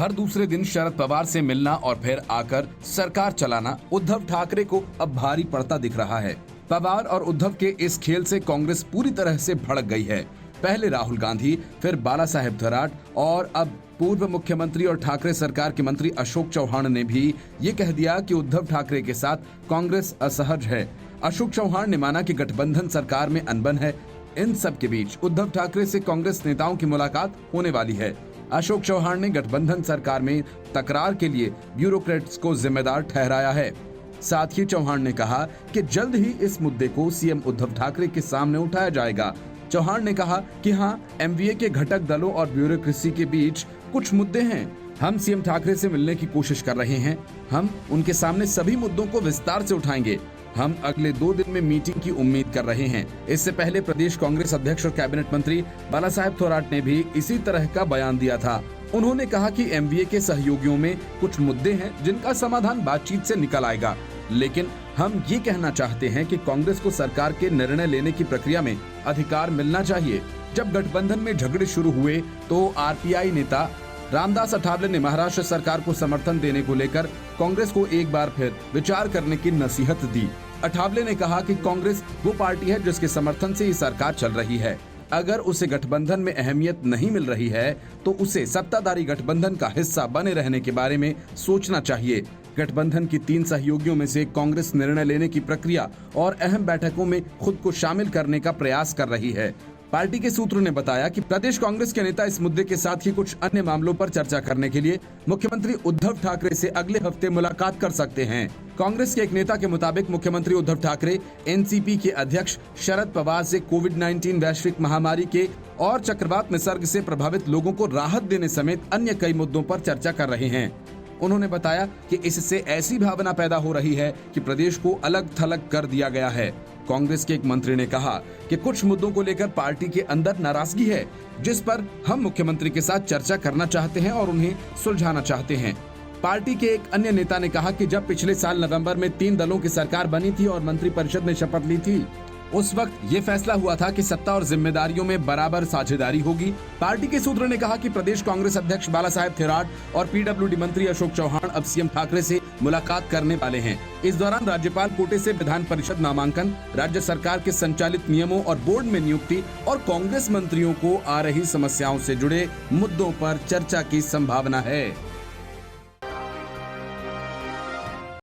हर दूसरे दिन शरद पवार से मिलना और फिर आकर सरकार चलाना उद्धव ठाकरे को अब भारी पड़ता दिख रहा है। पवार और उद्धव के इस खेल से कांग्रेस पूरी तरह से भड़क गई है। पहले राहुल गांधी, फिर बाला साहेब थोराट और अब पूर्व मुख्यमंत्री और ठाकरे सरकार के मंत्री अशोक चौहान ने भी ये कह दिया कि उद्धव ठाकरे के साथ कांग्रेस असहज है। अशोक चौहान ने माना कि गठबंधन सरकार में अनबन है। इन सब के बीच उद्धव ठाकरे से कांग्रेस नेताओं की मुलाकात होने वाली है। अशोक चौहान ने गठबंधन सरकार में तकरार के लिए ब्यूरोक्रेट्स को जिम्मेदार ठहराया है। साथ ही चौहान ने कहा कि जल्द ही इस मुद्दे को सीएम उद्धव ठाकरे के सामने उठाया जाएगा। चौहान ने कहा कि हाँ, एमवीए के घटक दलों और ब्यूरोक्रेसी के बीच कुछ मुद्दे हैं। हम सीएम ठाकरे से मिलने की कोशिश कर रहे हैं। हम उनके सामने सभी मुद्दों को विस्तार से उठाएंगे। हम अगले 2 दिन में मीटिंग की उम्मीद कर रहे हैं। इससे पहले प्रदेश कांग्रेस अध्यक्ष और कैबिनेट मंत्री बाला साहेब थोराट ने भी इसी तरह का बयान दिया था। उन्होंने कहा कि एमवीए के सहयोगियों में कुछ मुद्दे हैं जिनका समाधान बातचीत से निकल आएगा, लेकिन हम ये कहना चाहते हैं कि कांग्रेस को सरकार के निर्णय लेने की प्रक्रिया में अधिकार मिलना चाहिए। जब गठबंधन में झगड़े शुरू हुए तो आरपीआई नेता रामदास अठावले ने महाराष्ट्र सरकार को समर्थन देने को लेकर कांग्रेस को एक बार फिर विचार करने की नसीहत दी। अठावले ने कहा कि कांग्रेस वो पार्टी है जिसके समर्थन से ये सरकार चल रही है। अगर उसे गठबंधन में अहमियत नहीं मिल रही है तो उसे सत्ताधारी गठबंधन का हिस्सा बने रहने के बारे में सोचना चाहिए। गठबंधन की 3 सहयोगियों में से कांग्रेस निर्णय लेने की प्रक्रिया और अहम बैठकों में खुद को शामिल करने का प्रयास कर रही है। पार्टी के सूत्रों ने बताया कि प्रदेश कांग्रेस के नेता इस मुद्दे के साथ ही कुछ अन्य मामलों पर चर्चा करने के लिए मुख्यमंत्री उद्धव ठाकरे से अगले हफ्ते मुलाकात कर सकते हैं। कांग्रेस के एक नेता के मुताबिक मुख्यमंत्री उद्धव ठाकरे एनसीपी के अध्यक्ष शरद पवार से कोविड-19 वैश्विक महामारी के और चक्रवात निसर्ग से प्रभावित लोगों को राहत देने समेत अन्य कई मुद्दों पर चर्चा कर रहे हैं। उन्होंने बताया कि इससे ऐसी भावना पैदा हो रही है कि प्रदेश को अलग थलग कर दिया गया है। कांग्रेस के एक मंत्री ने कहा कि कुछ मुद्दों को लेकर पार्टी के अंदर नाराजगी है, जिस पर हम मुख्यमंत्री के साथ चर्चा करना चाहते हैं और उन्हें सुलझाना चाहते हैं। पार्टी के एक अन्य नेता ने कहा कि जब पिछले साल नवंबर में 3 दलों की सरकार बनी थी और मंत्रिपरिषद ने शपथ ली थी, उस वक्त ये फैसला हुआ था कि सत्ता और जिम्मेदारियों में बराबर साझेदारी होगी। पार्टी के सूत्रों ने कहा कि प्रदेश कांग्रेस अध्यक्ष बाला साहेब थोराट और पीडब्ल्यूडी मंत्री अशोक चौहान अब सीएम ठाकरे से मुलाकात करने वाले हैं। इस दौरान राज्यपाल कोटे से विधान परिषद नामांकन, राज्य सरकार के संचालित नियमों और बोर्ड में नियुक्ति और कांग्रेस मंत्रियों को आ रही समस्याओं से जुड़े मुद्दों पर चर्चा की संभावना है।